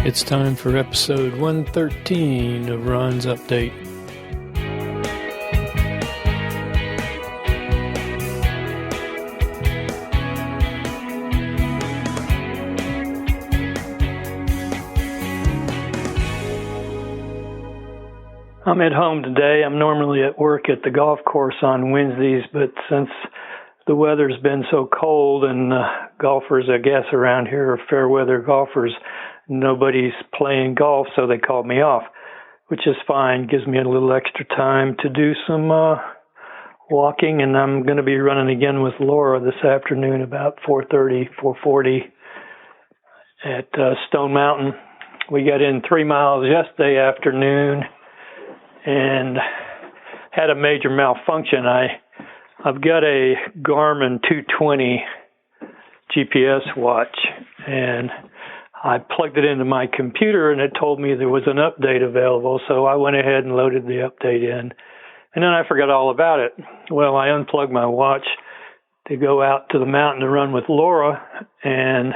It's time for episode 113 of Ron's Update. I'm at home today. I'm normally at work at the golf course on Wednesdays, but since the weather's been so cold and golfers, I guess, around here are fair weather golfers, nobody's playing golf, so they called me off, which is fine. Gives me a little extra time to do some walking, and I'm going to be running again with Laura this afternoon about 4:40 at Stone Mountain. We got in 3 miles yesterday afternoon and had a major malfunction. I've got a Garmin 220 GPS watch, and I plugged it into my computer, and it told me there was an update available, so I went ahead and loaded the update in, and then I forgot all about it. Well, I unplugged my watch to go out to the mountain to run with Laura, and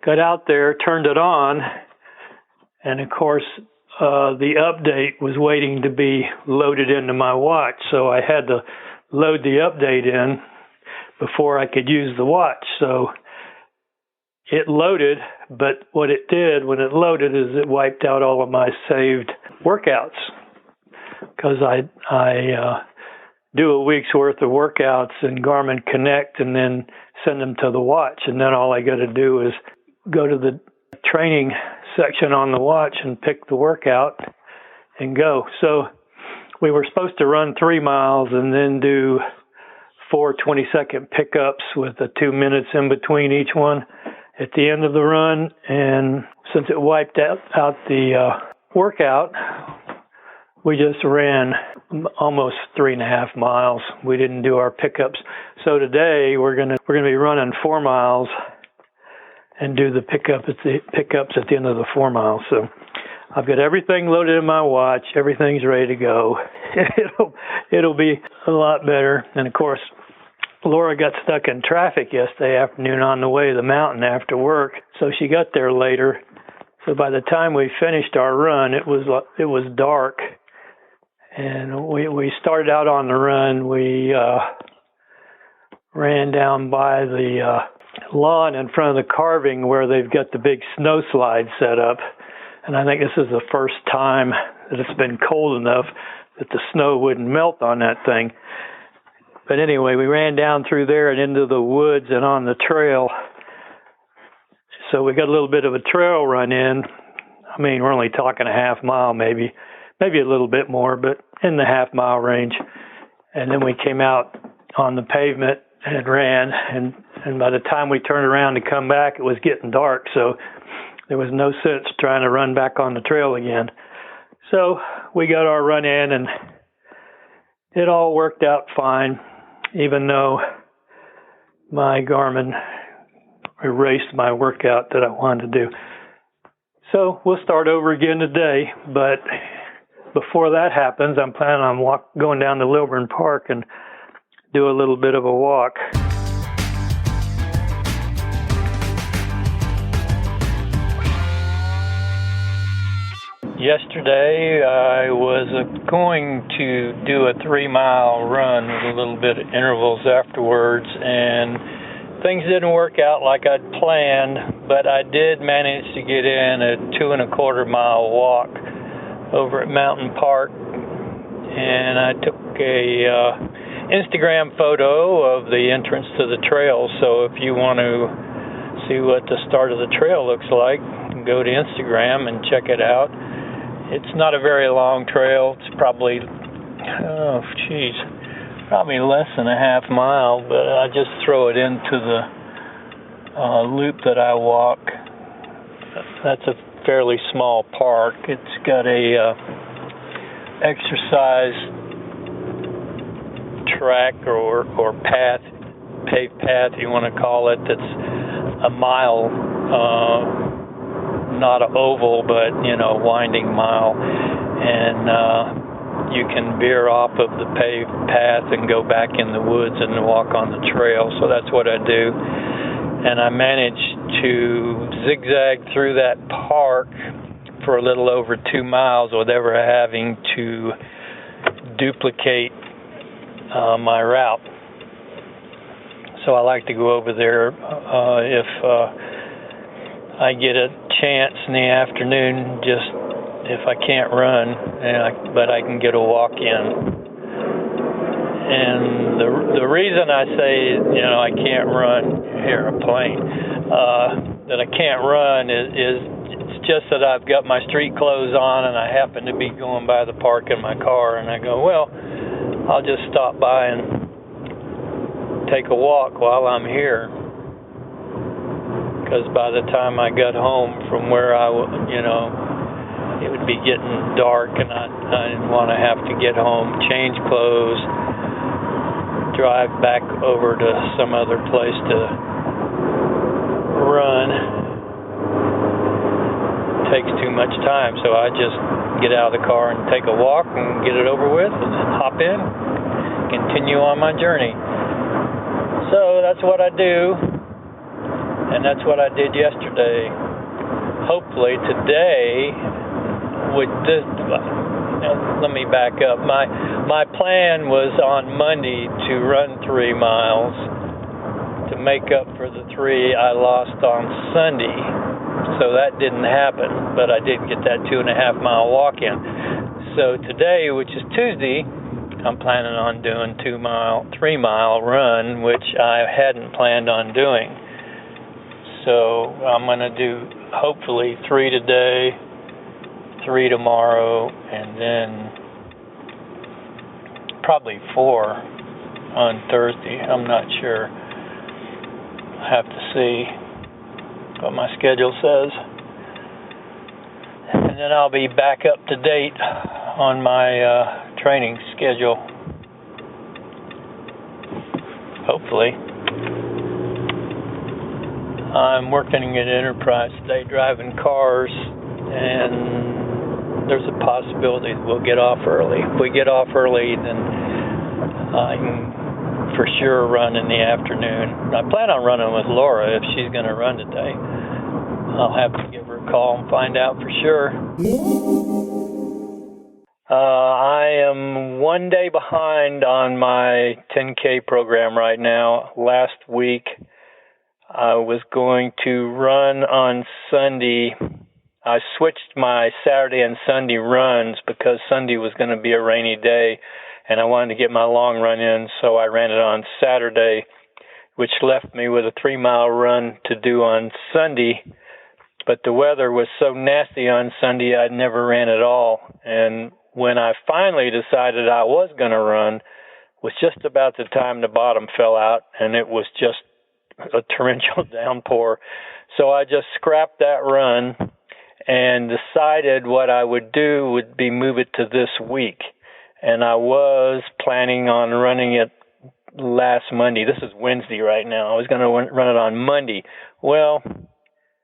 got out there, turned it on, and of course, the update was waiting to be loaded into my watch, so I had to load the update in before I could use the watch. So it loaded, but what it did when it loaded is it wiped out all of my saved workouts, because I do a week's worth of workouts in Garmin Connect and then send them to the watch, and then all I got to do is go to the training section on the watch and pick the workout and go. So we were supposed to run 3 miles and then do 4 20-second pickups with 2 minutes in between each one at the end of the run. And since it wiped out the workout, we just ran almost 3.5 miles. We didn't do our pickups. So today we're gonna be running 4 miles and do the pickups at the end of the 4 miles. So I've got everything loaded in my watch. Everything's ready to go. It'll be a lot better. And of course, Laura got stuck in traffic yesterday afternoon on the way to the mountain after work, so she got there later. So by the time we finished our run, it was dark, and we started out on the run. We ran down by the lawn in front of the carving where they've got the big snow slide set up, and I think this is the first time that it's been cold enough that the snow wouldn't melt on that thing. But anyway, we ran down through there and into the woods and on the trail. So we got a little bit of a trail run in. I mean, we're only talking a half mile, maybe a little bit more, but in the half mile range. And then we came out on the pavement and ran. And by the time we turned around to come back, it was getting dark. So there was no sense trying to run back on the trail again. So we got our run in, and it all worked out fine, even though my Garmin erased my workout that I wanted to do. So we'll start over again today, but before that happens, I'm planning on going down to Lilburn Park and do a little bit of a walk. Yesterday, I was going to do a 3-mile run with a little bit of intervals afterwards, and things didn't work out like I'd planned, but I did manage to get in a 2.25-mile walk over at Mountain Park, and I took a Instagram photo of the entrance to the trail. So if you want to see what the start of the trail looks like, go to Instagram and check it out. It's not a very long trail. It's probably, probably less than a half mile, but I just throw it into the loop that I walk. That's a fairly small park. It's got a exercise track or path, paved path, you want to call it, that's a mile not an oval, but, winding mile. And you can veer off of the paved path and go back in the woods and walk on the trail. So that's what I do. And I managed to zigzag through that park for a little over 2 miles without ever having to duplicate my route. So I like to go over there if I get a chance in the afternoon, just if I can't run, but I can get a walk in. And the reason I say, I can't run here, a plane, that I can't run is it's just that I've got my street clothes on and I happen to be going by the park in my car, and I go, well, I'll just stop by and take a walk while I'm here. Because by the time I got home from where it would be getting dark, and I didn't want to have to get home, change clothes, drive back over to some other place to run. It takes too much time, so I just get out of the car and take a walk and get it over with, and then hop in, continue on my journey. So that's what I do, and that's what I did yesterday. Hopefully today, let me back up. My plan was on Monday to run 3 miles to make up for the 3 I lost on Sunday. So that didn't happen, but I did get that 2.5 mile walk in. So today, which is Tuesday, I'm planning on doing 3 mile run, which I hadn't planned on doing. So I'm going to do hopefully 3 today, 3 tomorrow, and then probably 4 on Thursday. I'm not sure. I have to see what my schedule says. And then I'll be back up to date on my training schedule. Hopefully. I'm working at Enterprise today, driving cars, and there's a possibility that we'll get off early. If we get off early, then I can for sure run in the afternoon. I plan on running with Laura if she's going to run today. I'll have to give her a call and find out for sure. I am 1 day behind on my 10K program right now. Last week, I was going to run on Sunday. I switched my Saturday and Sunday runs because Sunday was going to be a rainy day, and I wanted to get my long run in, so I ran it on Saturday, which left me with a 3 mile run to do on Sunday. But the weather was so nasty on Sunday, I never ran at all. And when I finally decided I was going to run, was just about the time the bottom fell out, and it was just a torrential downpour. So I just scrapped that run and decided what I would do would be move it to this week. And I was planning on running it last Monday. This is Wednesday right now. I was going to run it on Monday. Well,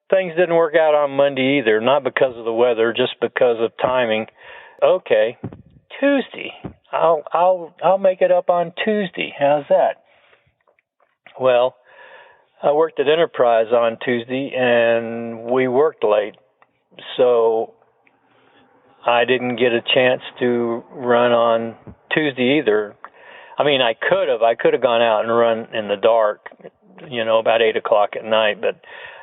things didn't work out on Monday either, not because of the weather, just because of timing. Okay, Tuesday. I'll make it up on Tuesday. How's that? Well, I worked at Enterprise on Tuesday, and we worked late, so I didn't get a chance to run on Tuesday either. I mean, I could have gone out and run in the dark, about 8 o'clock at night, but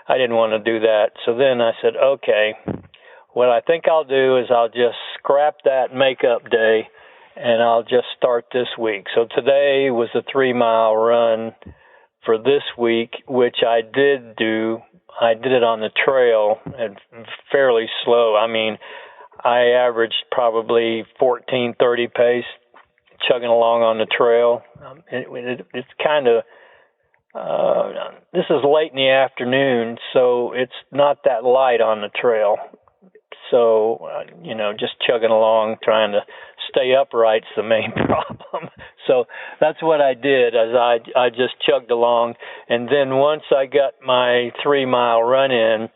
I didn't want to do that. So then I said, okay, what I think I'll do is I'll just scrap that makeup day, and I'll just start this week. So today was a 3 mile run for this week, which I did do. I did it on the trail and fairly slow. I mean, I averaged probably 14:30 pace, chugging along on the trail. It's kind of, this is late in the afternoon, so it's not that light on the trail. So, just chugging along, trying to stay upright's the main problem. So that's what I did, as I just chugged along. And then once I got my 3 mile run in,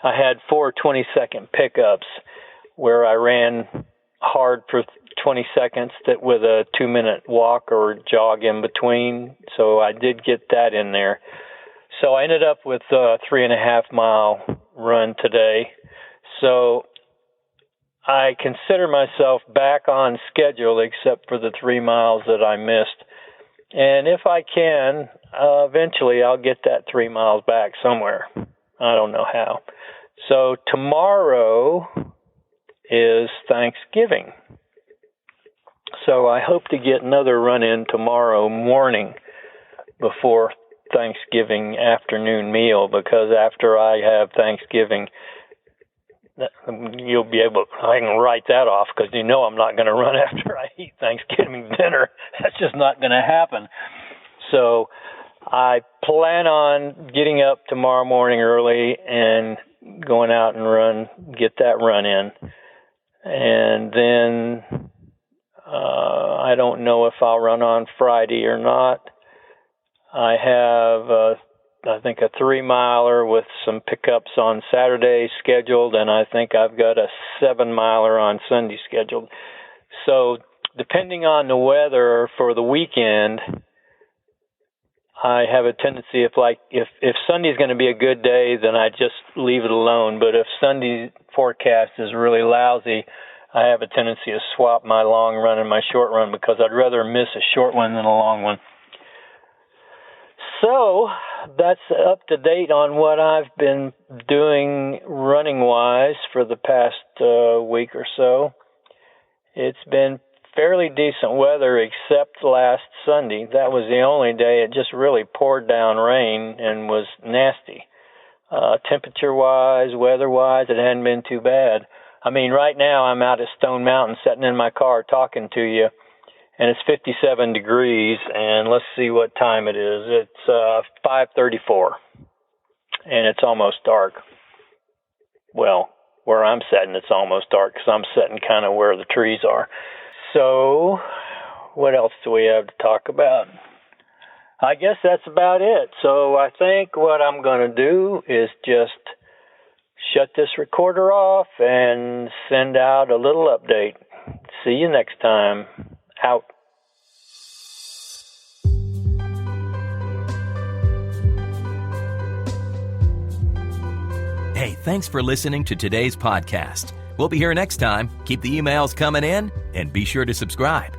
I had 4 20-second pickups where I ran hard for 20 seconds with a 2-minute walk or jog in between. So I did get that in there. So I ended up with a 3.5-mile run today. So I consider myself back on schedule except for the 3 miles that I missed. And if I can, eventually I'll get that 3 miles back somewhere. I don't know how. So tomorrow is Thanksgiving. So I hope to get another run in tomorrow morning before Thanksgiving afternoon meal, because after I have Thanksgiving, you'll be able, I can write that off because you know I'm not going to run after I eat Thanksgiving dinner. That's just not going to happen. So I plan on getting up tomorrow morning early and going out and get that run in. And then I don't know if I'll run on Friday or not. I have, I think, a 3-miler with some pickups on Saturday scheduled, and I think I've got a 7-miler on Sunday scheduled. So depending on the weather for the weekend, I have a tendency, if Sunday's going to be a good day, then I just leave it alone. But if Sunday's forecast is really lousy, I have a tendency to swap my long run and my short run because I'd rather miss a short one than a long one. So that's up to date on what I've been doing running-wise for the past week or so. It's been fairly decent weather except last Sunday. That was the only day it just really poured down rain and was nasty. Temperature-wise, weather-wise, it hadn't been too bad. I mean, right now I'm out at Stone Mountain sitting in my car talking to you, and it's 57 degrees, and let's see what time it is. It's 5:34, and it's almost dark. Well, where I'm sitting, it's almost dark because I'm sitting kind of where the trees are. So what else do we have to talk about? I guess that's about it. So I think what I'm going to do is just shut this recorder off and send out a little update. See you next time. Out. Hey, thanks for listening to today's podcast. We'll be here next time. Keep the emails coming in and be sure to subscribe.